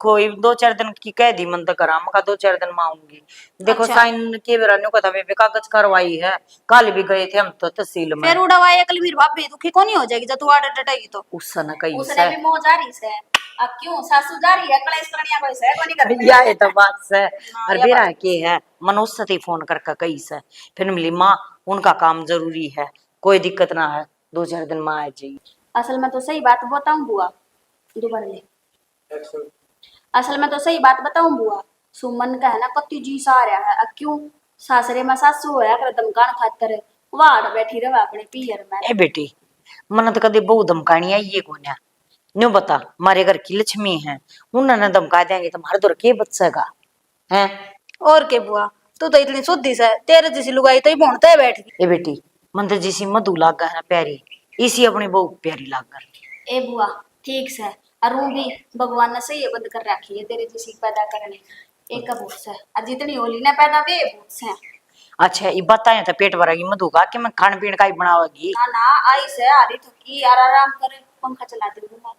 कोई 2-4 दिन की कह दी मन तो करा मैं 2-4 दिन में आऊंगी। देखो अच्छा। साइन के बेरा का था वे कागज करवाई है। कल भी गए थे हम तो तहसील में। फिर उड़वाई अकल वीर भाभी दुखी को नहीं हो जाएगी जब तू आडर डटेगी तो। उससे न कही उसने भी मोह जारी से अब क्यों सासू जारी है कलेश करनिया कोई से कोनी कर या ये तो बात से। हाँ, और ये बेरा बात के है मनोज से फोन करके कही से फिर मिली माँ उनका काम जरूरी है कोई दिक्कत ना है 2-4 दिन में आ जाएगी। असल में तो सही बात बताऊं बुआ दोबारा ले असल में तो सही बात बताऊं बुआ सुमन का है ना कत्ती जी सा आ रहा है अब क्यों सासरे में सासू होया कर दमकान खातर वाड़ बैठी रहे अपने पियर में। ए बेटी मन तो कदे बहु धमकानी आई ये कोन्या न्यू बता मारे घर की लक्ष्मी है उन्होंने धमका देंगे तुम्हारे तो के बचेगा है। और के बुआ तू तो इतनी शुद्धि से तेरे जैसी लुगाई तो ही भोंडते बैठ गई। ए बेटी मन तो जिसी मधु लागा है ना प्यारी इसी अपनी बहु प्यारी लागा। ए बुआ ठीक से अरू भी भगवान ने सही बंद कर रखी है तेरे जैसी पैदा करने एक भूत से और जितनी होली ना पैदा वे भूत से। अच्छा ये बताए तो पेट भरेगी मधु का कि मैं खान पीन का ही बनावेगी। ना ना आई से आरी थकी यार आराम करे पंखा चला दे दूंगा।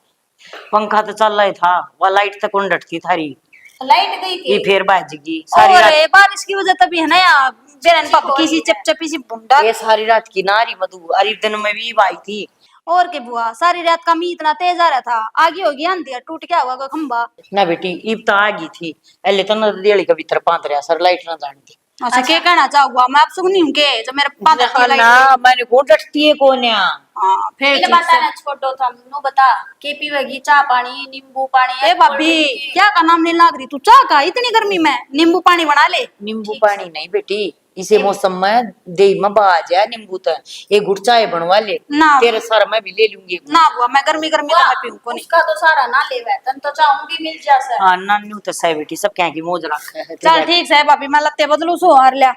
पंखा तो चल रहा था वह लाइट तक उंडट थी थारी लाइट गई ये थी फिर बाजगी सारी और रात। बारिश की वजह तभी है ना यार बेरन पाप की सी चपचपी सी बुंडा। ये सारी रात की नारी मधु अरे दिन में भी आई थी। और के बुआ सारी रात का मी इतना तेज आ रहा था आगे होगी आंधी टूट गया होगा कोई खंबा। ना बेटी ईब तो आ गई थी एले तो न दियाली का भीतर पांत रहा सर लाइट ना जानती। अच्छा क्या कहना चाहूंगा मैं आप सुनी हूँ के जब मेरे पांच ना मैंने को डटती है कोन्या। हाँ फिर इन्हें ठीक बता से। ना छोटो था नो बता के पीवेगी चाय पानी नींबू पानी ए भाभी क्या का नाम नहीं लाग रही तू चाह का इतनी गर्मी में नींबू पानी बना ले। नींबू पानी नहीं बेटी इसे मौसम में दे में बाज है नींबू तो एक गुड़ चाय बनवा ले ना तेरे सर में भी ले लूंगी। ना बुआ मैं गर्मी गर्मी तो मैं पीऊँ को नहीं। उसका तो सारा ना लेवे तन तो चाहूंगी मिल जा सर। हाँ नानू तो सही बेटी सब क्या की मौज रखा है। चल ठीक है भाभी मैं लत्ते बदलू सो हार लिया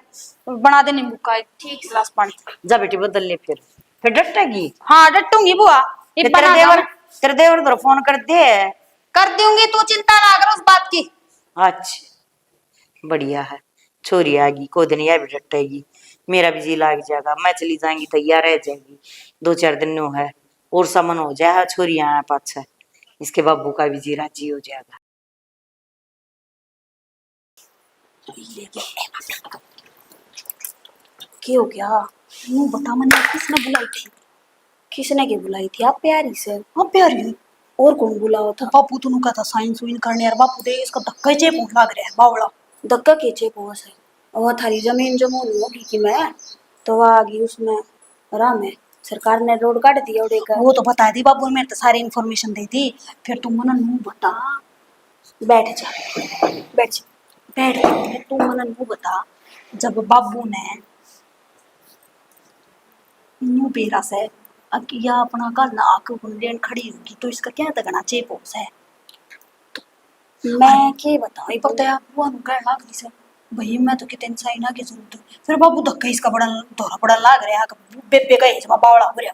बना दे नींबू का एक ठीक गिलास पानी। जा बेटी बदल ले फिर डटेगी। हाँ डटूंगी बुआ ये बना तेरे देवर तो फोन कर दे कर दूंगी तू चिंता ना कर उस बात की। अच्छा बढ़िया है छोरी आएगी को दिन यह भी डटेगी मेरा भी जी लाग जाएगा मैं चली जाएंगी तैयार रह जाएगी 2-4 दिन नो है और सामान हो जाए छोरी आया पाछा इसके बाबू का भी जी राजी हो जाएगा। क्या हो गया यूं बता मैंने किसने बुलाई थी किसने की बुलाई थी आप प्यारी से। हाँ प्यारी और कौन बुलाओ था बापू तू का था साइंस वाइन करने यार बापू दे इसका धक्का चे पूछ लाग रहा है बावड़ा धक्का खींचे पहुंच है और थारी जमीन जमून होगी कि मैं तो वह आ गई उसमें आराम है सरकार ने रोड काट दिया उड़े का। वो तो बता दी बाबू ने मेरे तो सारी इन्फॉर्मेशन दी थी फिर तुम मना नू बता बैठ जा बैठ जा बैठ जा तू मना नू बता जब बाबू ने नू बेरा से या अपना कल ना आके लेन खड़ी होगी तो इसका क्या तगना चेपोस है। मैं के बताऊं ये पता है बुआ नु कहना लाग रही से भाई मैं तो कितने साइना की जरूरत फिर बाबू धक्का इसका बड़ा धोरा बड़ा लाग रहा है बेबे का इसमें बावड़ा हो रहा।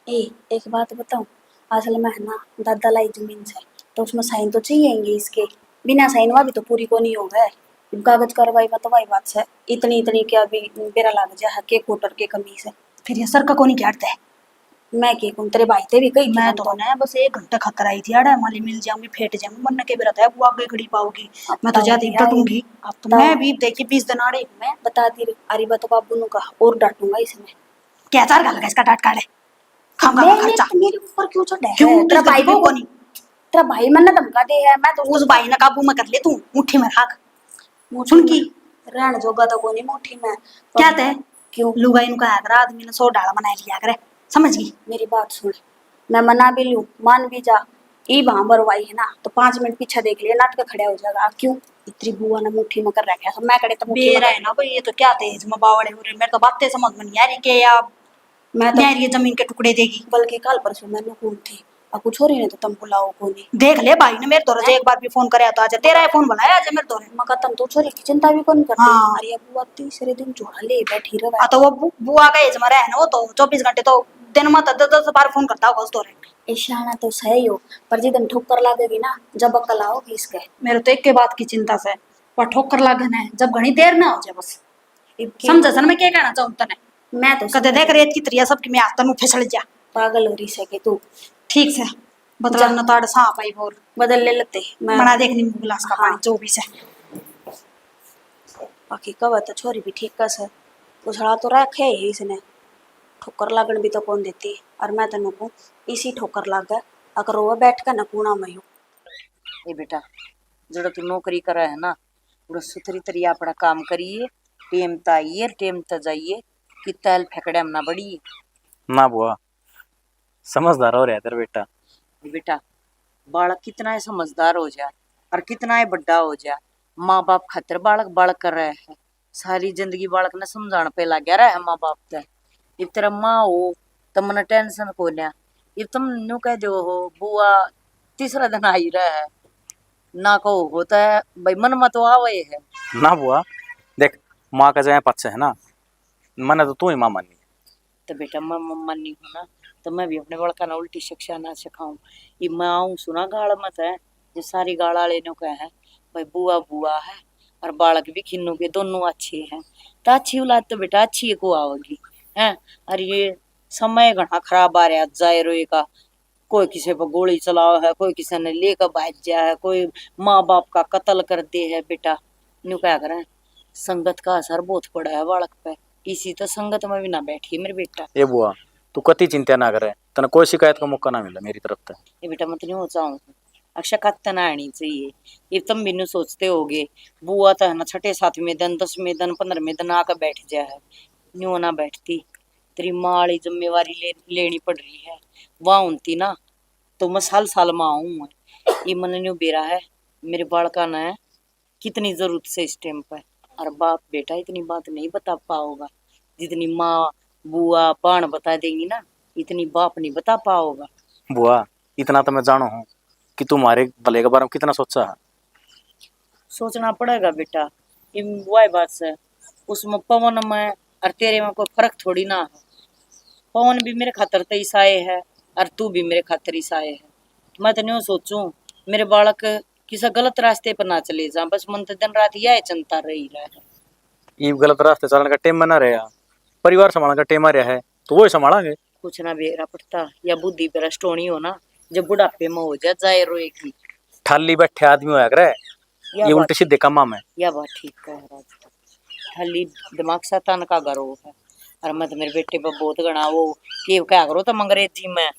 ए एक बात बताऊं असल में है ना दादा लाई जमीन से तो उसमें साइन तो चाहिए इसके बिना साइन हुआ भी तो पूरी को नहीं होगा कागज कार्रवाई में तो वही बात है इतनी इतनी क्या भी बेरा लाग जा के कोटर के कमी से फिर ये सर का कोनी क्या है मैं के कौन तेरे भाई ते भी कही मैं तो ना बस 1 घंटा खातर आई थी अड़ा माली मिल जाऊंगी फेट जाऊंगी मन के बेरा था वो आगे खड़ी पाऊगी मैं तो जाती डटूंगी अब मैं भी देखी 20 दिन आड़े मैं बताती अरे बा तो बाबू नु का और डांटूंगा इसमें क्या चार गाल इसका डांट काटे खाऊंगा मैं खर्चा मेरे ऊपर क्यों चढ़ा है क्यों तेरा भाई को को नहीं तेरा भाई मन धमका दे है मैं तो उस भाई ने काबू में कर ले तू मुट्ठी में रख सुन की रहन जोगा तो कोनी मुट्ठी में क्या ते क्यों लुगाई नु का आगरा आदमी ने 100 डाला बना लिया करे समझ गई मेरी बात सुन मैं मना भी लूं मान भी जा ई वहां बरवाई है ना तो 5 मिनट पीछे देख लिया नाटक खड़ा हो जाएगा क्यों इतनी बुआ ने मुट्ठी में कर रखा है मैं करे तो बेरा है ना भाई ये तो क्या तेज में बावड़े हो रहे मेरे तो बातें समझ में नहीं आ रही के या मैं तो ये जमीन के टुकड़े देगी बल्कि कल परसों मैंने कौन थी अब कुछ हो रही नहीं तो तुम बुलाओ को नहीं देख ले भाई ने मेरे तोरे एक बार भी फोन करे तो आज तेरा फोन बनाया आज मेरे तोरे मका तुम तो छोरी की चिंता भी कौन करती हाँ। अरे बुआ तीसरे दिन जोड़ा ले बैठी रहा तो वो बुआ का एज में रहे ना वो तो 24 घंटे तो दिन में 10 बार फोन करता होगा उस तोरे ईशाना तो सही हो पर जिदन ठोकर लागेगी ना जब अक्ल आओगी इसके मेरे तो एक के बात की चिंता से पर ठोकर लागन है जब घनी देर ना हो जाए बस समझ समझ मैं क्या कहना चाहूँ तने मैं तो कदे देख रेत की तरिया सबकी मैं आता फिसल जा पागल हो रही से के तू ठीक से बतला न ताड़ सांप आई बोर बदल ले लेते मैं बना देख नींबू गिलास का हाँ। पानी जो भी है। बाकी कब तो छोरी भी ठीक कस है उछड़ा तो रखे ही इसने ठोकर लगन भी तो कौन देती और मैं तेन को इसी ठोकर लग गया अगर वो बैठ कर न कूना में हूँ ए बेटा जड़ा तू नौकरी करे है ना पूरा सुथरी तरी अपना काम करिए टेम त आइए टेम त जाइए कि तेल फेंकड़े में ना बड़ी ना बुआ समझदार हो रहा तेरा बेटा। ए बेटा बालक कितना है समझदार हो जाए और कितना है बड्डा हो जाए माँ बाप खातिर बालक बालक कर रहे हैं सारी जिंदगी बालक ने समझाने पे लग गया रहा है माँ बाप ते इब तेरा माँ हो तो मन टेंशन को ना इब तुम न्यू कह दो हो बुआ तीसरा दिन आई रहा है ना कहो होता है भाई मन में तो आवे है ना बुआ देख माँ का जाए पक्ष है ना मैंने तो तू ही माँ मानी। तो बेटा मैं मम्मा नहीं हूँ ना तो मैं भी अपने बड़का ना उल्टी शिक्षा ना सिखाऊं ये मैं आऊँ सुना गाड़ मत है जो सारी गाड़ा लेने का है भाई बुआ बुआ है और बालक भी खिन्नू के दोनों अच्छे हैं तो अच्छी औलाद तो बेटा अच्छी को आओगी है। और ये समय घना खराब आ रहा जाए रोए का कोई किसी पर गोली चलाओ है कोई किसी ने लेकर भाग जा है कोई माँ बाप का कत्ल कर दे है बेटा न्यू क्या करें संगत का असर बहुत पड़ा है बालक पे इसी तो संगत में भी ना बैठी मेरे बेटा। ये बुआ तू कति चिंता ना करे तना कोई शिकायत का मौका ना मिला मेरी तरफ से। ये बेटा मत नहीं हो चाहूँ अक्षय कत्ता ना आनी चाहिए ये तुम भी नहीं सोचते होगे बुआ तो है ना छठे सातवें दिन 10वें दिन 15वें दिन आकर बैठ जाए है न्यू ना बैठती तेरी माँ वाली जिम्मेवारी लेनी पड़ रही है वहाँ उनती ना तो मैं साल साल में आऊँ ये मन न्यू बेरा है मेरे बालका ने कितनी जरूरत से इस टाइम पर और बाप बेटा इतनी बात नहीं बता पाओगा जितनी माँ बुआ बाण बता देंगी ना इतनी बाप नहीं बता पाओगा। बुआ इतना तो मैं जानो हूँ कि तुम्हारे भले के बारे में कितना सोचा है। सोचना पड़ेगा बेटा ये वही बात है उसमें पवन में और तेरे में कोई फर्क थोड़ी ना है पवन भी मेरे खातर तो ईसाए है और तू भी मेरे खातर ईसाए है मैं तो नहीं सोचूं मेरे बालक किसी गलत रास्ते पर ना चले जा बस मन तो दिन रात यह चिंता रही है। ये गलत रास्ते चलने का टेम बना रहा परिवार संभालने का टेम आ रहा है तो वही संभालेंगे कुछ ना बेरा पड़ता या बुद्धि पर स्टोनी हो ना जब बुढ़ापे में हो जाए रोएगी ठाली बैठे आदमी होया करे ये उल्टे सीधे कामा में या बात ठीक है राज खाली दिमाग शैतान का घर हो है और मैं तो मेरे बेटे पर बहुत गणा वो कि क्या करो तो अंग्रेजी में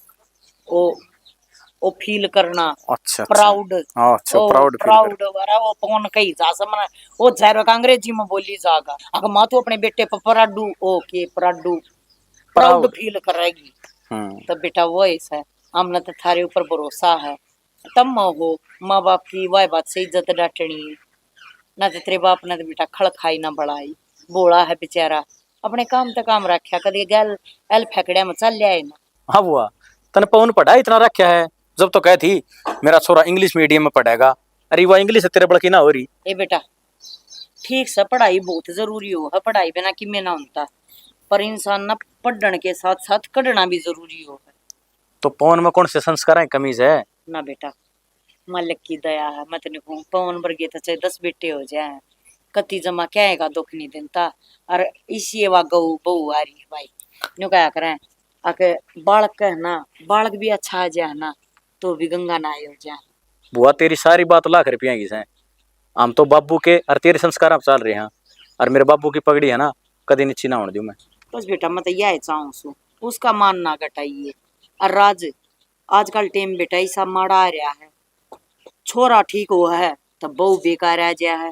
वो फील करना अच्छा प्राउड अच्छा प्राउड प्राउड वाला वो कौन कही जा समझ वो जहर का अंग्रेजी में बोली जाएगा अगर माँ तो अपने बेटे पर प्राडू ओके प्राडू प्राउड फील करेगी तो बेटा वो ऐसा है हमने तो थारे ऊपर भरोसा है तब हो माँ बाप की वह बात से इज्जत डांटनी है ना तो तेरे बाप ने तो बेटा खड़ खाई ना बढ़ाई बोला है बेचारा अपने काम तो काम रखा कभी गल एल फेंकड़े में चल लिया ना। हाँ बुआ तने पवन पढ़ा इतना रखा है जब तो कह थी मेरा छोरा इंग्लिश मीडियम में पढ़ेगा अरे वो इंग्लिश तेरे बड़की ना हो रही। ए बेटा ठीक से पढ़ाई बहुत जरूरी हो है पढ़ाई बिना कि में ना होता पर इंसान ना पढ़ने के साथ साथ कढ़ना भी जरूरी हो है। तो पवन में कौन से संस्कार है कमीज है ना बेटा मालिक की दया है मैं तो नहीं पवन वर्गे तो चाहे 10 बेटे हो जाए कति जमा क्या है दुख नहीं देता और इसी वा गऊ बहू आ रही है भाई न्यू क्या करें आके बालक का है ना बालक भी अच्छा आ जाए ना तो भी गंगा ना हो जाए। बुआ तेरी सारी बात लाख रुपया की है हम तो बाबू के और तेरे संस्कार आप चल रहे हैं और मेरे बाबू की पगड़ी है ना कभी नीची ना होने दूं मैं बस बेटा मैं तो यह चाहूँ सू उसका मान ना घटाइए और आजकल टाइम बेटा ऐसा माड़ा आ रहा है छोरा ठीक हो है तो बहू बेकार आ जा है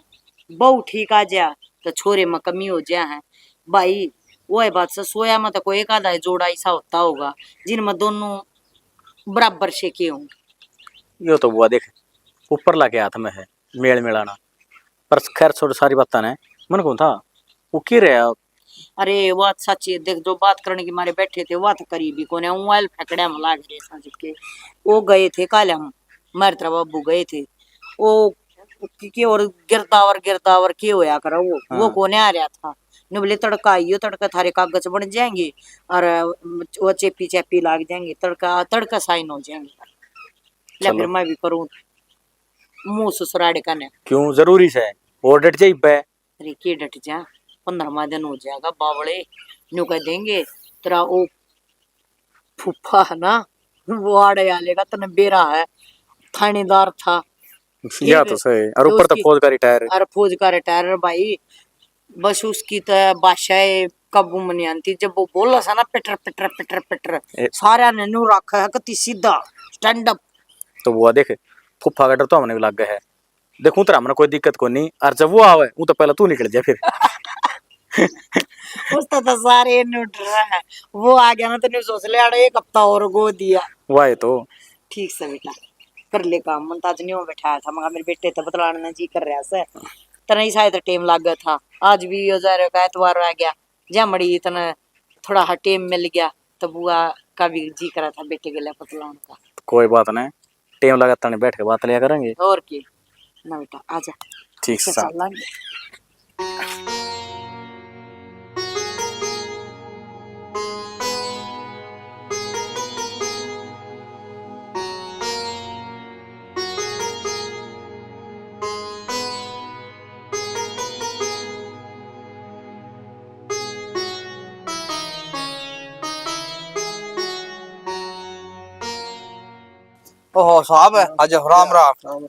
बहू ठीक आ जा तो छोरे में कमी हो जा है भाई वो बात से सोया में तो कोई एक आधा जोड़ा ऐसा होता होगा जिनमें दोनों बराबर से के हों। यो तो बुआ देख ऊपर लाके हाथ में है मेल मिलाना पर खैर छोड़ सारी बात ने मन कौन था वो की रहा अरे वो सच है देख जो बात करने की मारे बैठे थे वो तो करीबी कोने मोबाइल फेंकड़े में लाग रहे समझ के वो गए थे कल हम मारे तरह बाबू गए थे वो कि और गिरदावर के होया करो वो कोने आ रहा था ने बोले तड़का आइयो तड़का थारे कागज बन जाएंगे और वो चेपी लाग जाएंगे तड़का साइन हो जाएंगे ले फिर मैं भी करूं मुंह ससुराड़े का ने क्यों जरूरी है और डट जाई पे अरे के डट जा 15वां दिन हो जाएगा बावड़े न्यू कह देंगे तेरा वो फूफा है ना वो आड़े आले का तने बेरा है थानेदार था या तो सही, और ऊपर तो उसकी- फौज का रिटायर है। अरे फौज का रिटायर भाई, बस उसकी तो बादशाह काबू में नहीं आती। जब वो बोला था ना पिटर पिटर पिटर पिटर, ए- सारा ने नू रखा है कति सीधा स्टैंड अप। तो वो देख फुफा का डर तो हमने भी लग गया है। देखूं तो हमने कोई दिक्कत को नहीं, और जब वो आवे वो तो पहले तू निकल जाए फिर। उसका तो सारे ने डर रहा है, वो आ गया ना तो नहीं सोच ले अरे एक हफ्ता और गो दिया। वाह तो ठीक से बेटा कर ले काम, मन ताज नहीं हो बैठाया था मगर मेरे बेटे तो बतलाने जी कर रहा से तना ही शायद टाइम लाग गया था। आज भी हजार का एतवार आ गया जा मड़ी इतना थोड़ा हा टाइम मिल गया, तो बुआ का भी जी करा था बेटे के लिए बतलाने का। कोई बात नहीं, टाइम लगातार नहीं बैठ के बात लिया करेंगे। और की ना बेटा आजा ठीक से सा। चल लागे। ओहो साहब है आज राम राम।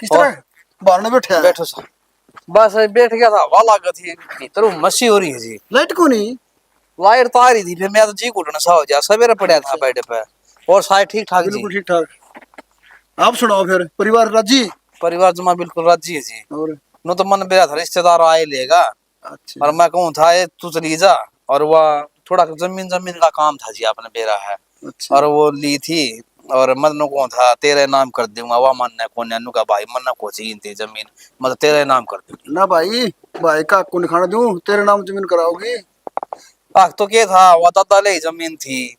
किस तरह बाहर में बैठे हैं? बैठो साहब। बस बैठ गया था, हवा लागत थी भीतर मस्सी हो रही है जी। लाइट को नहीं लाइट तो आ रही थी, फिर मैं तो जी घुटना सा हो गया, सवेरे पड़ा था बेड पे। और सारे ठीक ठाक जी। बिल्कुल ठीक ठाक। आप सुनाओ फिर, परिवार राजी? परिवार जमा बिल्कुल राजी है जी। और नो तो मन बेरा था रिश्तेदार आए लेगा, अच्छा और मैं कहूँ था ये तू चली जा। और वह थोड़ा जमीन जमीन का काम था जी, आपने बेरा है अच्छा और वो ली थी। और मन को था तेरे नाम कर दूंगा, वह मन को नैनू का भाई मन को चाहिए जमीन, मतलब तेरे नाम कर दूंगी। ना भाई, भाई का को निखाना दूं, तेरे नाम जमीन कराओगी? आख तो क्या था, वह दादा ले जमीन थी,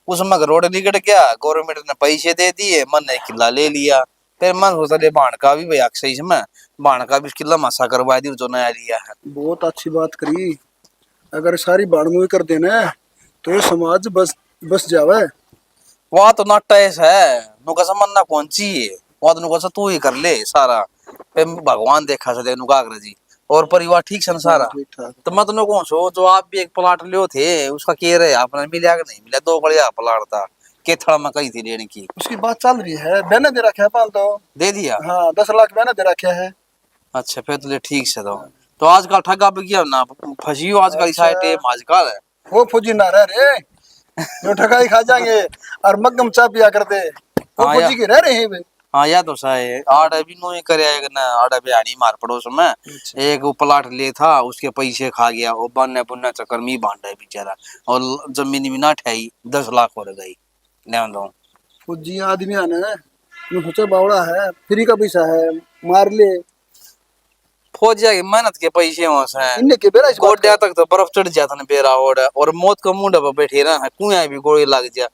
उसमें रोड निकट गया, गवर्नमेंट ने पैसे दे दिए, मन ने किला ले लिया। फिर मन सोचा ले बाण का भी भाई अक्सर में बाण का भी किला मासा करवा दी जो नया लिया है। बहुत अच्छी बात करी। अगर सारी बाड़मुई कर देना तो ये समाज बस बस जावे। वह तो नाटा ऐसा है, नुका समझ ना कौन चाहिए, वह तो नुका तू ही कर ले सारा। फिर भगवान देखा सके नुका कर जी, और परिवार ठीक संसारा। ठीक ठाक। तो मैं तो कौन सो जो आप भी एक प्लाट लियो थे, उसका कह रहे आपने मिला कि नहीं मिला? 2 बढ़िया प्लाट था, केथड़ा में कही थी लेने की, उसकी बात चल रही है, मैंने दे रखा है पाल तो। दे दिया। हाँ 10 लाख मैंने दे रखा है। अच्छा फिर तो ले ठीक से तो आजकल ठगा भी किया ना फंसियो आजकल अच्छा। इस टाइम आजकल है। वो फौजी ना रह रे जो ठगाई खा जाएंगे और मगम चा पिया कर दे, वो हाँ फौजी यार। के रह रहे हैं वे। हाँ या तो सही आड़ा भी नो करे ना, आड़ा भी आनी मार पड़ोस में एक वो प्लाट ले था, उसके पैसे खा गया, वो बनने बुनने चक्कर में बांटा है बेचारा, और जमीन भी ना ठहरी 10 लाख हो गई। लेवन दो फौजी आदमी आना है, मैं सोचा बावड़ा है, फ्री का पैसा है, मार ले। फौजिया की मेहनत के पैसे वहां से इनने के बेरा इस बात गोड्या तक तो बर्फ चढ़ जाता ना बेरा और मौत का मुंडा पर बैठे रहा है, कुएं भी गोली लग जा।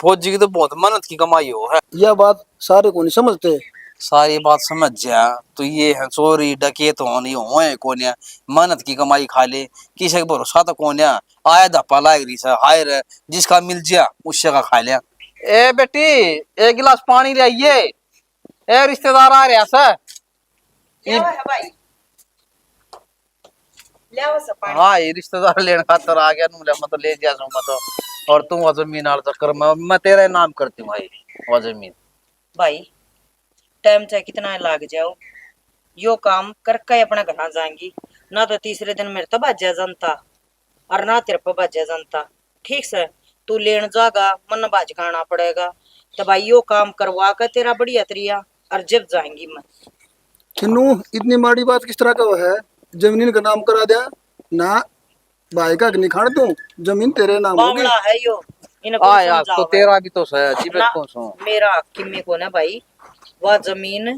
फौजी की तो बहुत मेहनत की कमाई हो है। यह बात सारे को नहीं समझते। सारी बात समझ जा तो ये है चोरी डकैत होनी हो कोन्या, मेहनत की कमाई खा ले, किसी का भरोसा तो कोन्या। आया धप्पा लाग रही सा हाय रे, जिसका मिल जा उससे का खा लिया। ए बेटी एक गिलास पानी ले आइए, ए रिश्तेदार आ रहा सर। हाँ ये रिश्तेदार लेने खातर आ गया, नूले मैं तो ले जा मैं तो, और तुम वो जमीन आल चक्कर में मैं तेरा नाम करती हूँ भाई। वो जमीन भाई टाइम चाहे कितना लाग जाओ, यो काम करके अपना घर जाएंगी ना, तो तीसरे दिन मेरे तो बाजा जनता और ना तेरे पर बाजा जनता। ठीक से तू लेन जागा मन बाज खाना पड़ेगा, तो भाई यो काम करवा कर तेरा बढ़िया तरिया और जब जाएंगी मैं। किन्नू इतनी माड़ी बात किस तरह का वो है, जमीन का नाम करा दिया ना, भाई का निखाड़ दूं, जमीन तेरे नाम होगी। बावड़ा है यो, इनको आ यार समझाओ तो भाई। तेरा भी तो है जी, ना, कौन सो मेरा किम्मे को ना भाई, वह जमीन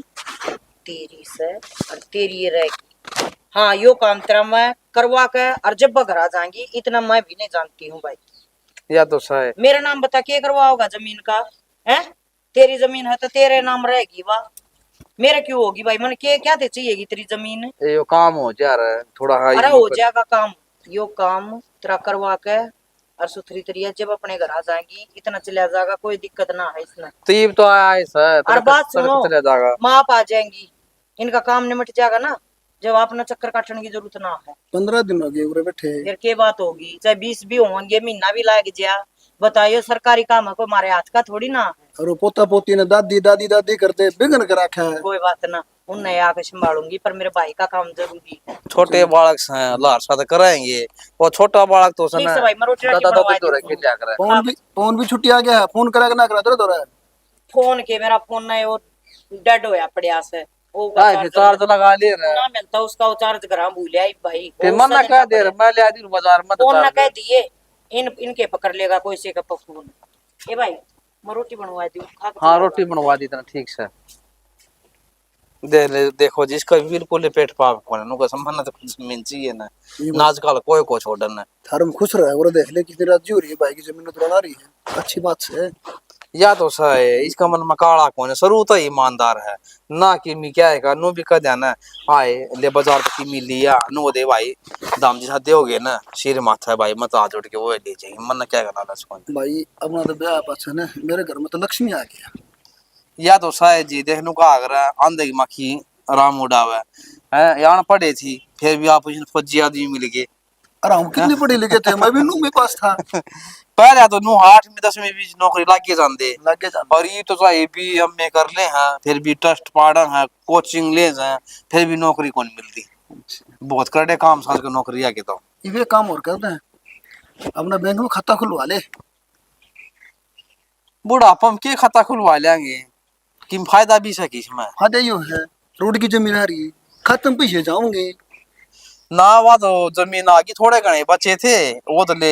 तेरी से और तेरी ये रहेगी। हाँ यो काम तेरा मैं करवा के और जब घर आ जाएंगी, इतना मैं भी नहीं जानती हूँ भाई। या तो सही मेरा नाम बता के करवाओगा जमीन का? है तेरी जमीन है तो तेरे नाम रहेगी, वाह मेरा क्यों होगी भाई? मन के क्या ते चाहिएगी तेरी जमीन? ये काम हो जा रहा है थोड़ा हाई। अरे हो जाएगा काम, यो काम तेरा करवा के और सुथरी तरिया जब अपने घर आ जाएंगी, इतना चला जाएगा, कोई दिक्कत ना है इसमें। तीब तो आया है सर, और बात सुनो, चला जाएगा। माँ आप आ जाएंगी, इनका काम निमट जाएगा ना, जब आपने चक्कर काटने की जरूरत ना है। 15 दिन हो गए उरे बैठे। फिर के बात होगी, चाहे 20 भी होंगे, महीना भी लाग जा, बताइयो सरकारी काम है कोई हमारे हाथ का थोड़ी ना। और वो पोता पोती ने दादी दादी दादी करते बिगन कर रखा है। कोई बात ना, उन्हें आके संभालूंगी, पर मेरे भाई का काम जरूरी है। छोटे बालक हैं लार साथ कराएंगे, और छोटा बालक तो ठीक से भाई, मैं रोटी राटी दादा बनवा तो रह के दूं। क्या करे। फोन भी छुट्टी आ गया है, फोन करा के ना करा दो रहा है। फोन के मेरा फोन ना वो डेड होया पड़िया से, वो फिर चार्ज लगा ले रहा है। ना मिलता उसका, वो चार्ज घर भूलिया ही भाई। फिर वो मना सजना कह दे रहा, मैं ले आती हूँ बाजार में फोन ना चार्ज। कह दिए, इनके पकड़ लेगा कोई से का फोन। ए भाई मैं रोटी बनवा दी, खा के हाँ चला रोटी जा। बनवा दी तना ठीक से। देखो जिसका बिल्कुल पेट पाप कोने नुका संबंध तो कुछ मिल चाहिए ना, नाच काल कोई को छोड़न ना। धर्म खुश रहा है, वो देख ले कितनी राजी हो रही है, भाई की जमीन तुड़ा रही है, अच्छी बात है। या तो सही इसका मन में काला कोने शुरू तो ईमानदार है ना, कि मी क्या है का नु भी कह देना आए ले बाजार तक की मिल लिया नु दे भाई, दाम जी साथ दोगे ना सिर माथा है भाई, मत आ जोड़ के वो ले जाइए मन क्या करना लसको भाई अपना तो ब्याह पास है ना, मेरे घर में तो लक्ष्मी आ गया। या तो शायद जी देखनु का अगर आंधे की मक्खी राम उड़ावे है यान पढ़े थी, फिर भी आप फौजी आदमी मिल गए। अरे हम कितने पढ़े लिखे थे, मैं भी नू मेरे पास था। पहले तो नु 8 में 10 में भी नौकरी लग जाते, लगे जा और ये तो चाहे भी हम में कर ले हैं, फिर भी टेस्ट पढ़न है कोचिंग ले हैं, फिर भी नौकरी कौन मिलती। बहुत करड़े काम साल की नौकरी आके तो ये काम और करते हैं, अपना बैंक में खाता खुलवा ले। बुढ़ापा में के खाता खुलवा लेंगे कि फायदा भी सकी इसमें फायदा यो है, रोड की जमीन आ रही है, खत्म पैसे जाओगे। ना। वहाँ तो जमीन आगे थोड़े घने बचे थे, वो तो ले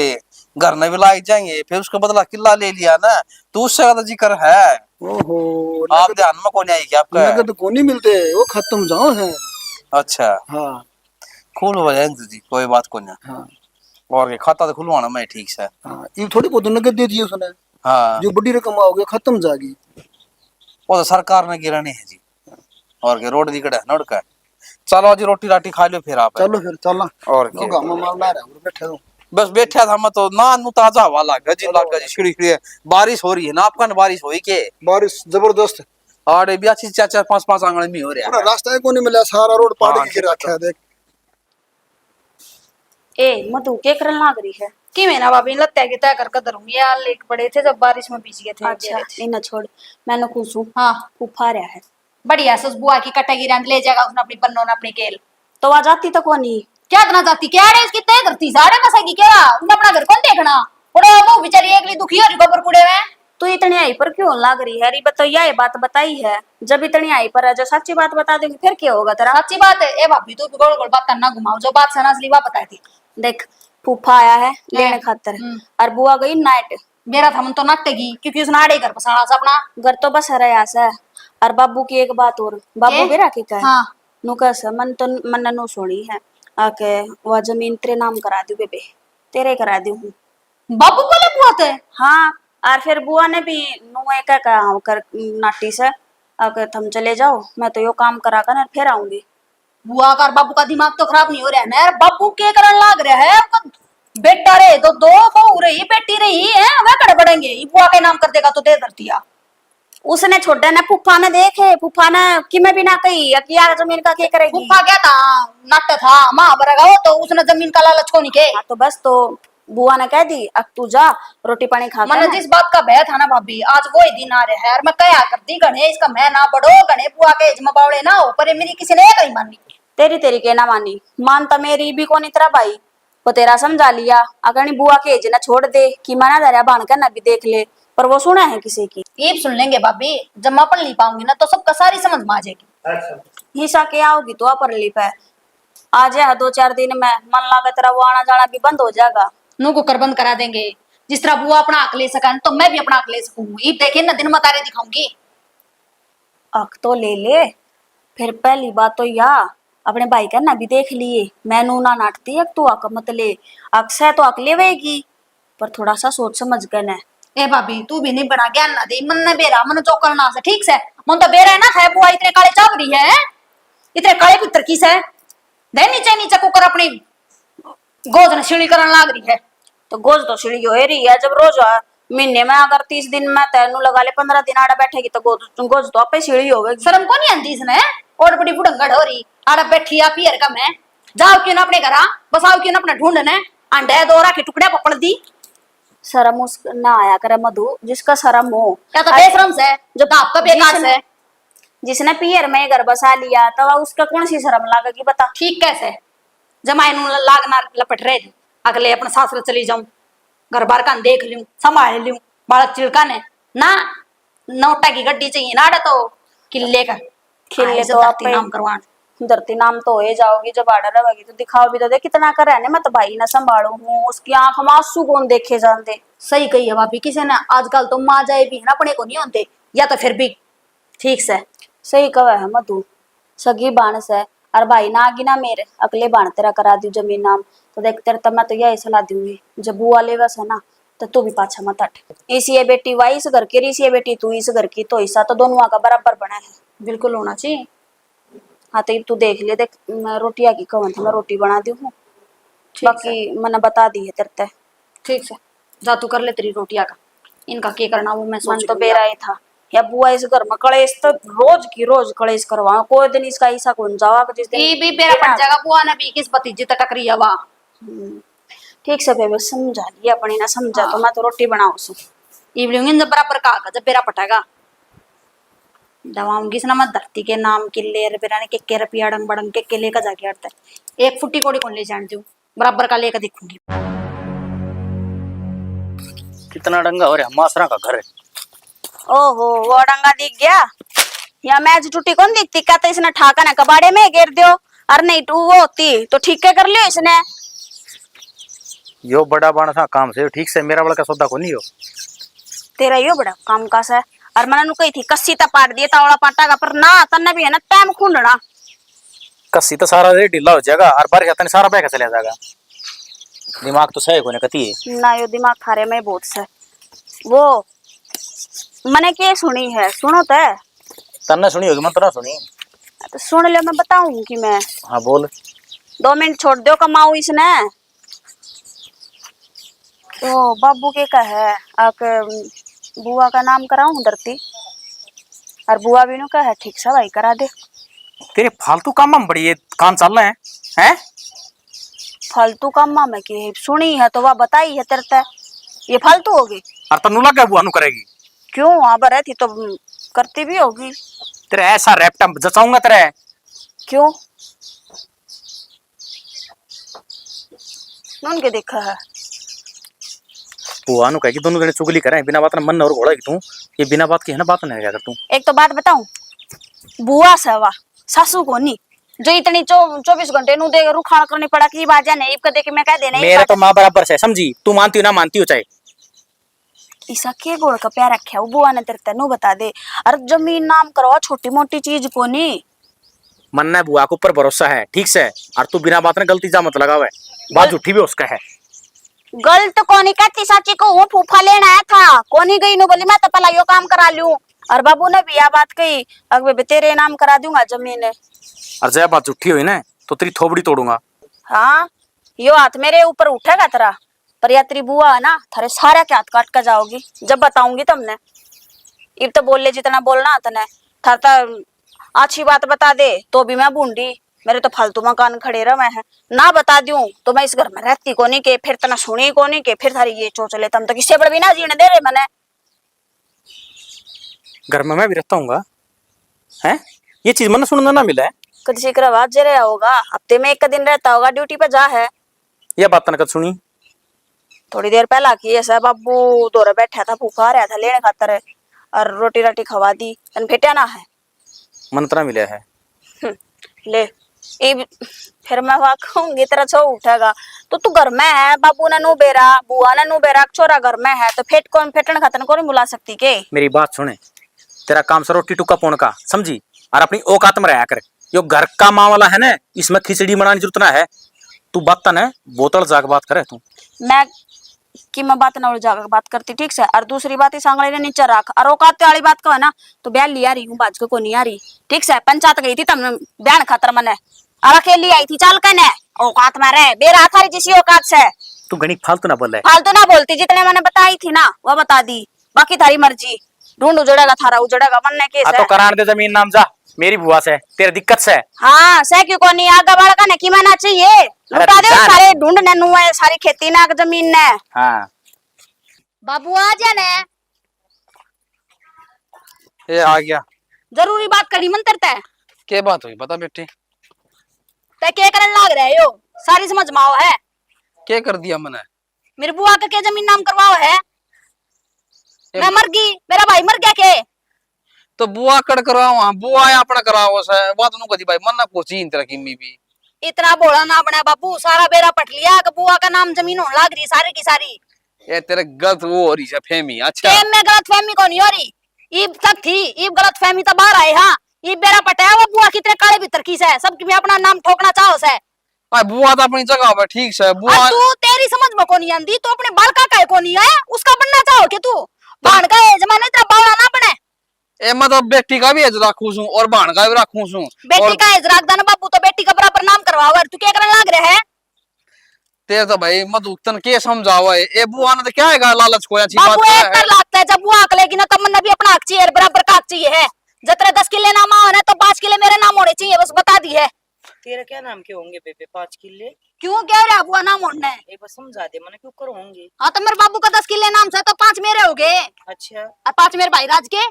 घर में भी लाग जाएंगे, फिर उसका बदला किला ले लिया ना, तो उससे ज्यादा जिक्र है। ओहो, आप ध्यान में कौन आई क्या आपका? नगद को नहीं मिलते, वो खत्म जाओ है। अच्छा हाँ खुलवा जाएंगे जी, कोई बात को नहीं। हाँ और के खाता तो खुलवाना मैं ठीक से। हाँ, ये थोड़ी बहुत नगद दे दी उसने, हाँ जो बड़ी रकम आओगे खत्म जाएगी। वो तो सरकार ने गिरानी है जी, और के रोड दिखड़ा है नोट का। चलो जी रोटी राटी खा लो फिर आप। चलो फिर चलना, और वो क्या गाँव में माल ला रहा है, बैठे दो। बस बैठा था मैं तो ना, नु ताजा हवा लग जी, लग जी छिड़ी छिड़ी बारिश हो रही है ना, आपका बारिश हुई के? बारिश जबरदस्त, और भी अच्छी 4-4 5-5 आंगन में हो रहा पूरा है। रास्ता को नहीं मिला, सारा रोड हाँ, पाड़ के रखा है देख। ए मधु के करन लाग रही है कि मेरा भाभी लगता के तय कर करूंगी यार, लेक पड़े थे जब बारिश में भीग गए थे। अच्छा इन्हें छोड़, मैंने पूछू। हाँ फूफा रहा है बढ़िया से उस बुआ की कटेगी रंग ले जाएगा उसने अपनी पन्नों ने अपनी केल। तो आ जाती तो कौन ही। क्या इतना जाती क्या रे इसकी तय करती सारे नसेगी क्या, उन्हें अपना घर कौन देखना। और वो बेचारी एकली दुखी हो रही गोबर कूड़े में। तो इतनी आई पर क्यों लाग रही है? अरे बताइए, ये बात बताई है, जब इतनी आई पर है, जो सच्ची बात बता देंगे फिर क्या होगा तेरा? सच्ची बात है ए भाभी, तू गोल गोल बात करना घुमाओ, जो बात सना असली बात बताई थी। देख फूफा आया है लेने खातर, और बुआ गई नाइट। मेरा था मन तो नटेगी क्योंकि उसने आड़े घर पसाना सा अपना। घर तो बस है यहाँ से। और बाबू की एक बात और, बाबू के? भी राखी का है। हाँ नु कैसे मन तो मन नु सोनी है आके वह जमीन तेरे नाम करा दी बेबे, तेरे करा दी हूँ। बाबू बोले बुआ थे। हाँ और फिर बुआ ने भी नु एक कहा कर नाटी से आके तुम चले जाओ, मैं तो यो काम करा कर फिर आऊंगी। बुआ का और बाबू का दिमाग तो खराब नहीं हो रहा है ना यार, बाबू के करन लाग रहा है आपका। बेटा रे तो दो बहू रही बेटी रही है, वह कड़े बढ़ेंगे ये बुआ के नाम कर देगा तो दे धरती है। उसने छोड़े ना फूफा ने, देखे फूफा ने कि मैं भी ना कही अकिया जमीन का क्या करेगी। फूफा क्या था नट था माँ बरगा वो, तो उसने जमीन का लालच को नहीं के। हाँ तो बस, तो बुआ ने कह दी अब तू जा रोटी पानी खा मैंने जिस बात का भय था ना भाभी, आज वो ही दिन आ रहे हैं और मैं क्या करती गणे इसका मैं ना बढ़ो गणे बुआ के इज्मा बावड़े ना हो, पर मेरी किसी ने कहीं मानी। तेरी तेरी के ना मानी, मानता मेरी भी कौन इतरा भाई, वो तेरा समझा लिया। अगर बुआ के एज ना छोड़ दे कि माना दरिया बांध कर ना भी देख ले, पर वो सुना है किसी की। ये सुन लेंगे भाभी, जब मैं पढ़ नहीं पाऊंगी ना तो सबका सारी समझ में आ जाएगी। हिस्सा के आओगी तो पर ली पे आ जाए 2-4 दिन में, मन लगा तेरा वो आना जाना भी बंद हो जाएगा। नू को कर बंद करा देंगे, जिस तरह बुआ अपना हक ले सका तो मैं भी अपना हक ले सकूंगी। देखिए ना दिन में तारे दिखाऊंगी। अक तो ले ले, फिर पहली बात तो या अपने भाई का ना भी देख लिए, मैं नू ना नाटती है तू अक मत ले, अक्सर तो अक लेवेगी पर थोड़ा सा सोच समझ कर न। ए भाभी तू भी नहीं बना ज्ञान ना दे, मन ने बेरा मन चौकलना से ठीक से मन तो बेरा है ना है बुआ इतने काले चावरी है, इतने काले पुत्र की से दे नीचे नीचे कुकर अपनी गोज ने सीढ़ी करन लाग रही है। तो गोज तो सीढ़ी हो रही है, जब रोज महीने में अगर 30 दिन में तेनू लगा ले 15 दिन आड़ा बैठेगी तो गोज तो आपे सीढ़ी होगी। शर्म को नहीं आती इसने, और बड़ी बुढ़ंगड़ हो रही आड़ा बैठी आ पियर का मैं जाओ क्यों ना अपने घर, बसाओ क्यों ना अपने ढूंढने अंडे दो राखे टुकड़े पपड़ दी। शर्म उस ना आया करे मधु जिसका शर्म हो। क्या तो बेशरम से जो बाप का बेकार से जिसने जिसने पियर में घर बसा लिया तो उसका कौन सी शर्म लागेगी बता। ठीक कैसे जमाई नु लागना लपट रहे थे अगले अपने सासरे चली जाऊं घर बार का देख लूं संभाल लूं बालक चिड़का ने ना नोटा की गड्डी चाहिए ना तो किले का खिले आए तो धरती आप नाम करवान धरती नाम तो हो जाओगी जब आर्डर रहेगी तो दिखाओ भी तो दे कितना कर रहा है मैं तो भाई ना संभालू हूँ उसकी आंख में आंसू कौन देखे जानते। सही कही है भाभी किसी ने आजकल तो माँ जाए भी है ना अपने को नहीं होते या तो फिर भी ठीक से सही कहा है मधु सगी बाणस है और भाई ना आगी ना मेरे अगले बाण तेरा करा दी जमीन नाम तो देख तेरे तो मैं तो यही सलाह दूंगी जब बुआ ले बस है ना तो तू भी पाछा मत हट। इसी है बेटी वाई इस घर की इसी है बेटी तू इस घर की तो हिस्सा तो दोनों का बराबर बना है। बिल्कुल होना चाहिए। हाँ तो तू देख ले देख मैं रोटियां की कहूँ मैं रोटी बना दी हूँ बाकी मैंने बता दी है तेरे ठीक से जा तू कर ले तेरी रोटियां का इनका क्या करना वो मैं मन सोच तो लूंगी। बेरा ही था या बुआ इस घर में कलेश तो रोज की रोज कलेश करवा कोई दिन इसका ऐसा कौन जावा कि जिस दिन ये भी बेरा पड़ जाएगा बुआ ने भी किस भतीजे तक टकरी है वाह। ठीक से बेबे समझा लिया अपनी ना समझा तो मैं तो रोटी बनाऊ सू इवनिंग जब बराबर का जब बेरा पटेगा दवाऊंगी इसना मैं धरती के नाम के ले बेरा ने के रुपया डंग बड़ंग के लेकर जाके हटता है एक फुट्टी कोड़ी कौन ले जान दू बराबर का लेकर दिखूंगी। कितना डंगा हो रहा है मासरा का घर है। ओहो वो डंगा दिख गया या मैच टूटी कौन दिखती क्या तो इसने ठाका ना कबाड़े में गिर दियो और नहीं टू वो होती तो ठीक कर लियो इसने यो बड़ा बाण था काम से ठीक से मेरा बड़ा का सौदा को नहीं हो तेरा यो बड़ा काम कास है और मैंने कही थी कस्सी ता पाट दिए तावड़ा पाटा का पर ना तन्ने भी है ना टाइम खूंडना कस्सी तो सारा रेट ढीला हो जाएगा और बारिश आता सारा पैसा चला जाएगा। दिमाग तो सही कोने कती है ना यो दिमाग थारे में बहुत से वो मैंने क्या सुनी है सुनो तो तन्ने सुनी होगी मैं तो ना सुनी तो सुन ले मैं बताऊंगी मैं। हाँ बोल 2 मिनट छोड़ दो कमाऊ इसने तो बाबू के का है आके बुआ का नाम कराऊं धरती और बुआ भी नु का है ठीक से भाई करा दे। तेरे फालतू काम में बड़ी ये कान चल रहे हैं फालतू काम में की सुनी है तो वह बताई है तेरे ये फालतू होगी और तन्नू लगा बुआ नु करेगी क्यों वहां पर रहती तो करती भी होगी तेरे ऐसा रैपटा जचाऊंगा तेरे क्यों नून के देखा है बुआ नु कहेगी दोनों जने चुगली करें बिना बात ना मन और घोड़ा तू ये बिना बात की है ना बात नहीं क्या कर तू। एक तो बात बताऊं बुआ से वाह सासू को नहीं जो इतनी 24 घंटे नु दे रुखाड़ करनी पड़ा की बात जाने इब देख मैं कह देने मेरे तो माँ बराबर से समझी तू मानती हो ना मानती हो चाहे ईसा के गोड़ का प्यार रखा वो बुआ ने तेरे तेनू बता दे अरे जमीन नाम करवा छोटी मोटी चीज को नहीं मन है बुआ के ऊपर भरोसा है ठीक से और तू बिना बात ने गलती जा मत लगावे बात झूठी भी उसका है गलत कोनी कहती साची को वो फूफा लेना आया था कोनी गई नु बोली मैं तो पहला यो काम करा लूं और बाबू ने भी यह बात कही अगर तेरे नाम करा दूंगा जमीन और जब बात झूठी हुई ना तो तेरी थोबड़ी तोड़ूंगा। हाँ यो हाथ मेरे ऊपर उठेगा तेरा पर या तेरी बुआ है ना थारे सारा के हाथ काट कर जाओगी जब बताऊंगी तुमने इब तो बोल ले जितना बोलना तने थाता अच्छी बात बता दे तो भी मैं बूंदी मेरे तो फालतू मकान खड़े रहे हैं ना बता दूं तो मैं इस घर में रहती कोनी के फिर तना सुनी कोनी के फिर थारी ये चोचले तम तो किससे बड़ भी ना जीने दे रहे मैंने घर में मैं भी रहता हूँ हैं ये चीज मन सुनना ना मिला है कद से करवा जे रहा होगा हफ्ते में एक दिन रहता होगा ड्यूटी पे जा है यह बात तने कद सुनी थोड़ी देर पहला की ऐसा बाबू दौरे बैठा था फूफा रहा था लेने खातर और रोटी राटी खवा दी तन फेटिया ना है मन तना मिला है ले फिर मैं वहां कहूंगी तेरा छो उठेगा तो तू घर में है बाबू ने नु बेरा बुआ ने नु बेरा छोरा घर में है तो फेट कौन फेटन खातर कौन बुला सकती के मेरी बात सुने तेरा काम से रोटी टुक्का पोन का समझी और अपनी औकात में रहा कर यो घर का माँ वाला है ना इसमें खिचड़ी बनाने की जरूरत ना है तू बात ना बोतल जाग बात करे तू मैं कि मैं बात ना जाकर बात करती ठीक से और दूसरी बात इस आंगले ने नीचे रख और औकात वाली बात को है ना तो बयान लिया रही हूँ बाज को नहीं आ रही ठीक से पंचायत गई थी तब बयान खातर मैंने और अकेली आई थी चल कने औकात में रहे बेरा थारी जिसी औकात से तू गणित फालतू ना बोल फालतू ना बोलती जितने मैंने बताई थी ना वो बता दी बाकी थारी मर्जी ढूंढ उजड़ेगा थारा उजड़ेगा मन ने केस तो करान दे जमीन नाम जा मेरी बुआ से तेरी दिक्कत से हाँ से क्यों को नहीं आगा बड़का ने की माना चाहिए लुटा दे सारे ढूंढने नु है सारी खेती ना जमीन ने हाँ बाबू आ जा ने। ये आ गया। जरूरी बात करी मन तरता है। क्या बात हुई बता बेटी। ते क्या करन लाग रहे हो? सारी समझ में आओ है। क्या कर दिया मैंने? मेरे बुआ का क्या जमीन नाम करवाओ है? मैं मर गई, मेरा भाई मर गया के? तो बुआ कड़ कराओ, हाँ बुआ है अपना कराओ से बात नु कदी भाई मन ना पूछी इन तरह की मी भी। इतना बोला ना बना बाबू, सारा बेरा पट लिया कि बुआ का नाम जमीन होने लाग रही सारी की सारी। ये तेरे गलत वो हो रही है फेमी। अच्छा टेम में गलत फहमी कौन हो रही? ईब तक थी, ईब गलत फहमी तो बाहर आए। हाँ ईब बेरा पटाया वो बुआ कितने काले भीतर की से सबकी में अपना नाम ठोकना चाहो से। बुआ तो अपनी जगह पे ठीक से बुआ। तू तेरी समझ में कौन आंदी, तू अपने बालका का कौन है उसका बनना चाहो कि तू भाण का जमाने तेरा बावला ना बने। ए मतलब बेटी का भी एज रखू छू और भाण का भी रखू छू। बेटी का एज रख देना बाबू, तो बेटी का बराबर नाम करवाओ। तू क्या करने लाग रहे है? तेरे तो भाई मधु तन के समझावा है ए बुआ ने तो क्या है लालच खोया छी बाबू बात एक कर लगता है जब बुआ अकलेगी ना तब मन भी अपना हक चाहिए, बराबर का हक चाहिए है। जतरे 10 किले नाम आना तो 5 किले मेरे नाम होने चाहिए, बस बता दी है। तेरा क्या नाम के होंगे बेबे? 5 किले? क्यों कह रहा बुआ नाम होना है? एक बार समझा दे मैंने, क्यों कर होंगे? हाँ तो मेरे बाबू का 10 किले नाम से तो 5 मेरे हो गए अच्छा और 5 मेरे भाई राज के।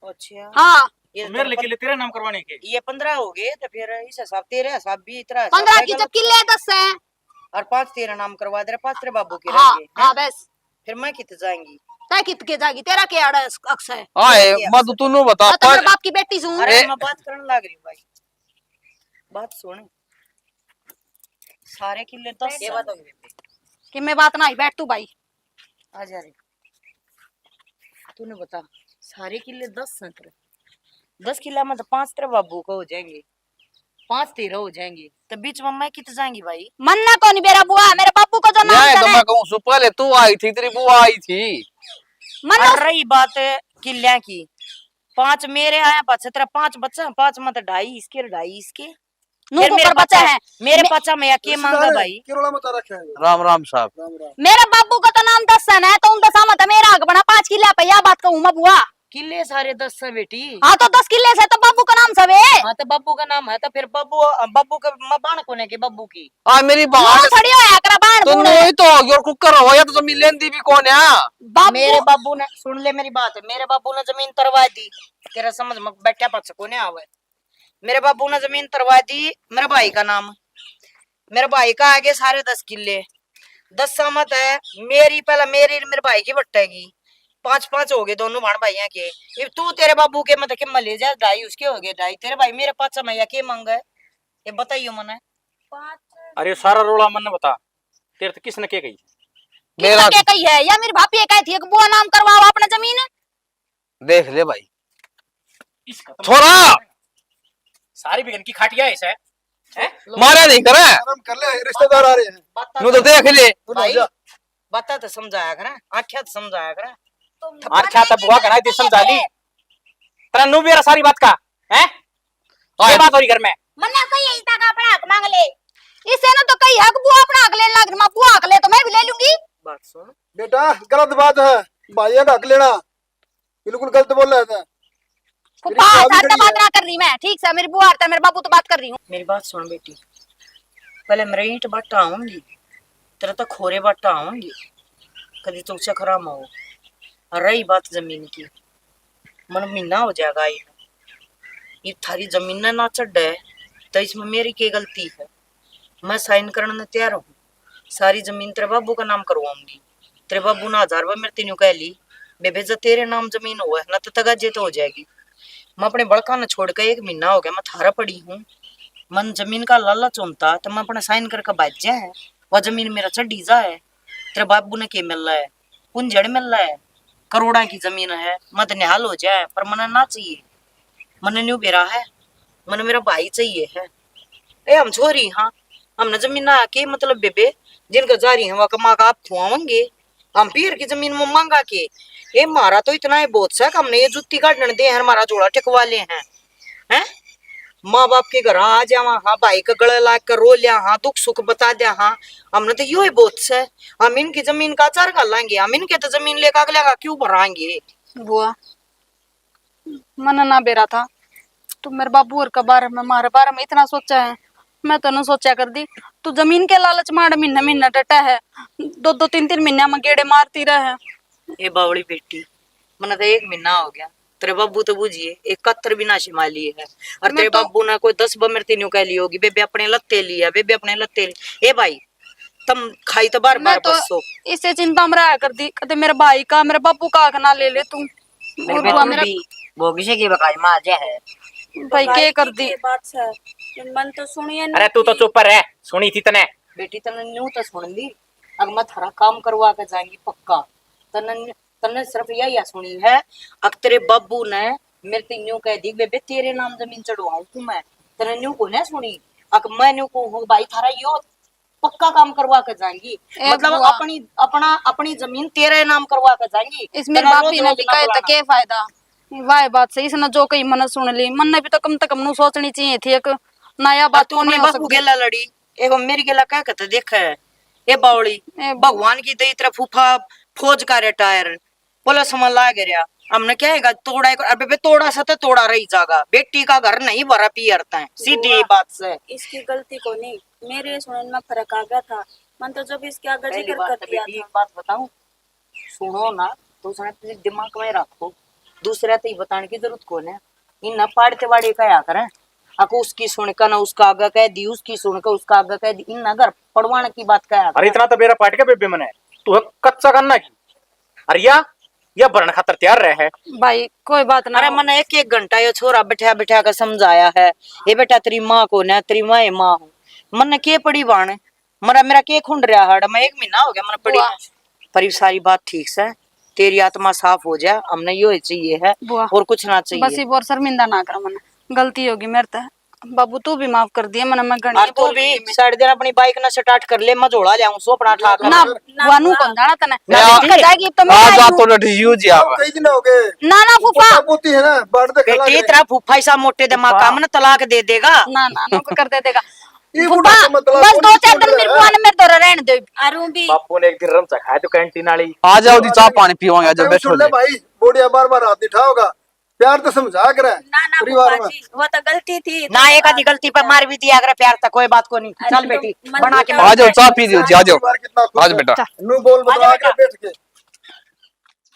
अच्छा हाँ ये मेरे लिए तेरे नाम करवाने के। ये 15 हो गए तो फिर इस हिसाब तेरे हिसाब भी इतना 15 की जब किले 10 है। और 5 तेरा नाम करवा दे रहा, 5 तेरे बाबू के हाँ रहेंगे। हाँ बस फिर मैं कितने जाएंगी? तय कित के जागी, तेरा क्या अक्स है? आए मधु तू बता मैं तो मेरे बाप की बेटी हूँ। अरे मैं बात करने लग रही हूँ भाई, बात सुन। सारे किले 10 ये बात होगी कि मैं बात ना ही बैठ तू भाई। आ जा रे, तूने बता सारे किले 10 हैं तेरे। 10 किला में तो 5 तेरे बाबू को हो जाएंगे, 5 तेरा हो जाएंगे, तो बीच में मैं कितने जाएंगी भाई? मन्ना कौन मेरा बुआ, मेरे बापू को जो नाम तो है मैं कहूँ पहले तू आई थी तेरी बुआ आई थी। मन्ना। और रही बात किलिया की, 5 मेरे आए, 5 तेरा, 5 बच्चा, 5 में तो 2.5 इसके, 2.5 इसके। फिर मेरे बच्चा है, मेरे बच्चा में क्या मांगा भाई? किरोड़ा मत रखे है। राम राम साहब। राम राम। मेरे बाबू का तो नाम 10 है तो उन 10 में तो मेरा हक बना 5 किले पे। या बात कहूँ मैं बुआ? किले सारे 10 है बेटी। हाँ तो 10 किले से तो बाबू का नाम सब है। हाँ तो बाबू का नाम है तो फिर बाबू, बाबू का बाण कोने के बाबू की। आ मेरी बाण थोड़ी होया करा बाण तो बूढ़। नहीं तो होगी और कुकर हो या तो जमीन लेंदी भी कौन है? बाबू मेरे बाबू ने, सुन ले मेरी बात, मेरे बाबू ने जमीन तरवा दी, तेरा समझ में बैठा पच को नहीं आवे। मेरे बाबू ने जमीन तरवा दी, मेरे भाई का नाम, मेरे भाई का आगे सारे 10 किले, 10 सहमत है मेरी, पहला मेरी मेरे भाई की बट्टेगी, 5-5 हो गए दोनों भाण भाइयों के। ये तू तेरे बाबू के मतलब के ले जा, 2.5 उसके हो गए, 2.5 तेरे भाई, मेरे 5 मैया के मांगा है ये बताइयो मने। अरे सारा रोला मन बता, तेरे तो किसने क्या कही? मेरा क्या कही है? या मेरी भाभी कही थी कि बुआ नाम करवाओ अपना जमीन। देख ले भाई इसका छोरा सारी बिगन की खाटिया है इसे। मारा नहीं करे आराम कर ले, रिश्तेदार आ रहे हैं। नु तो देख ले। भाई बता तो समझाया करा, आख्या तो समझाया करा। आर क्या तब बुआ कनाई ते समझा ली तेरा नु बेरा सारी बात का है। ये बात हो रही घर में मन्ना कही इतना का अपना हक मांग ले। इससे ना तो कही है कि बुआ अपना हक लेने लग रही, बुआ हक ले तो मैं भी ले लूंगी। बात सुन बेटा गलत बात है, भाई का हक लेना बिल्कुल गलत बोल रहे थे। फुफा साथ बात ना कर रही मैं, ठीक से मेरी बुआ आता मेरे बाबू तो बात कर रही हूँ। मेरी बात सुन बेटी, पहले मेरे ईंट बट्टा आऊंगी, तेरा तो खोरे बट्टा आऊंगी, कभी तो चखरा में हो। और रही बात जमीन की, मन महीना हो जाएगा ये थारी जमीन ना चढ़ है तो इसमें मेरी क्या गलती है? मैं साइन करने में तैयार हूँ, सारी जमीन तेरे बाबू का नाम करवाऊंगी। तेरे बाबू ने 1000 रुपये मेरे तीनों कह ली, बेबे जो तेरे नाम जमीन हुआ है ना तो तगाजे तो हो जाएगी। मैं अपने बड़का ने छोड़ के 1 महीना हो गया, मैं थारा पड़ी हूँ, मन जमीन का लालच होता तो मैं अपना साइन करके बाज जाए, वह जमीन मेरा चढ़ी जाए। तेरे बाबू ने क्या मिल रहा है? पुंजड़ मिल रहा है, करोड़ा की जमीन है, मत निहाल हो जाए, पर मना ना चाहिए, मन न्यू बेरा है, मन मेरा भाई चाहिए है। ए हम छोरी, हाँ हमने जमीन ना के मतलब बेबे जिनका जारी है वह कमा का आप खुआवेंगे, हम पीर की जमीन में मांगा के। ए मारा तो इतना है बहुत सा, हमने ये जुत्ती काटने दे हैं, हमारा जोड़ा टिकवा ले हैं माँ बाप के घर आ जावा, हाँ भाई का गला ला कर रो लिया, हाँ दुख सुख बता दिया, हाँ हमने तो यो ही बहुत से, हम इनकी जमीन का चार का लाएंगे, हम इनके तो जमीन लेकर अगले का क्यों भराएंगे? बुआ मन ना बेरा था, तू मेरे बाबू और के बारे में मारे बारे में इतना सोचा है, मैं तो न सोचा कर दी। तू जमीन के लालच मार महीना महीना डटा है, 2-2 3-3 महीना में गेड़े मारती रहे। ये बावड़ी बेटी मना तो 1 महीना हो गया तेरे बाबू तो बुझिए 71 भी ना शिमाली है और तेरे बाबू ने कोई 10 बमर तीनों कह ली होगी बेबे अपने लत्ते लिया बेबे अपने लत्ते लिया। ए भाई तुम खाई तो बार मैं बार तो बसो इससे चिंता में रहा कर दी कहते मेरे भाई का मेरे बापू का आग ना ले ले तू और बुआ मेरा भोगी से की बकाई मां जा है भाई के कर दी बात से मन तो सुनिए अरे तू तो चुप रह, सुनी थी तने। बेटी तने न्यू तो सुन ली अगर मैं थारा काम करवा के जाएंगी पक्का तने तने सिर्फ यही सुनी है अगर तेरे बाबू ने मेरे ते न्यू कह दी बेबे तेरे नाम जमीन चढ़वाऊं तू मैं तने न्यू को ना सुनी अगर मैं न्यू को हूं भाई थारा यो पक्का काम करवा के जाएंगी मतलब बुआ। अपनी जमीन तेरे नाम करवा के जाएंगी इसमें तेरा बापी रोज ने रोज भी ना कहे तो बुलाना। के फायदा वाह बात सही इसने जो कही मन सुन ली मन ने भी तो कम से कम नु सोचनी चाहिए थी एक नया और बात तू को अपने नहीं हो बापू सकती गेला लड़ी एगो मेरी गेला कह के तो देख है ए बावड़ी ए भगवान की दई तरफ फूफा फौज का रिटायर पुलिस में लाग गया हमने क्या है तोड़ा अबे बे तोड़ा सा तो तोड़ा रही जागा बेटी का घर नहीं भरा पियरता है सीधी बात से इसकी गलती को नहीं मेरे सुनने में फर्क आ गया था मन तो जब इसके आगे पहली जिक्र बात कर तो दिया बेटी था एक बात बताऊं सुनो ना तो उसने अपने दिमाग में रखो दूसरा तो ये बताने की जरूरत कौन है इन ना पाड़ते वाड़े कया करें अको उसकी सुनकर ना उसका आगे कह दी उसकी सुनकर उसका आगे कह दी इन नगर पड़वाने की बात कया अरे इतना तो बेरा पाट के बेबे मने तू है कच्चा करना की अरे या भरण खातर तैयार रहे है। भाई कोई बात ना अरे मैंने 1 घंटा ये छोरा बैठा बैठा कर समझाया है ये बेटा तेरी माँ को ना तेरी माँ माँ हूँ मन के पड़ी बाण मेरा के खुंड रहा हड़ मैं 1 महीना हो गया मन पड़ी बुआ। पर ये सारी बात ठीक से तेरी आत्मा साफ हो जाए हमने यो चाहिए है बुआ। और कुछ ना बस चाहिए ही बोर शर्मिंदा ना कर मन गलती होगी मेरे ते बाबू तू भी माफ कर दिया मन मैं और गणी तू भी साढ़े दिन अपनी बाइक ना स्टार्ट कर ले मैं जोड़ा ले आऊं सो अपना ठा कर ना वानू कौन जाना तने ना, ना जाएगी तो मैं आज आई आप हूँ। तो लड़ी यूज आप कई दिन हो गए ना ना फूफा पोती है ना बाढ़ तक खला बेटी गए। तेरा फूफा ऐसा मोटे दिमाग का मन तलाक दे देगा ना ना नो कर दे देगा ये फूफा बुढ़ा का मतलब बस कौन 2-4 दिन छोड़ मेरे रहा बुआ है? ने मेरे दौरा रहने दे अरु भी बापू ने एक दिन रम चखाया तो कैंटीन वाली आ जाओ दी चाह पानी पीवांगे जब अरे बैठो सुन ले भाई बोडिया बार बार हाथ नहीं उठाओगा प्यार तो समझा कर ना ना परिवार फूफा में जी वो तो गलती थी ना एक आधी गलती पर मार भी दिया अगर प्यार था कोई बात को नहीं चल बेटी मन बना के आ जाओ चाह पी लो जी आ जाओ परिवार कितना खुश आज है। बेटा नू बोल बता के बैठ के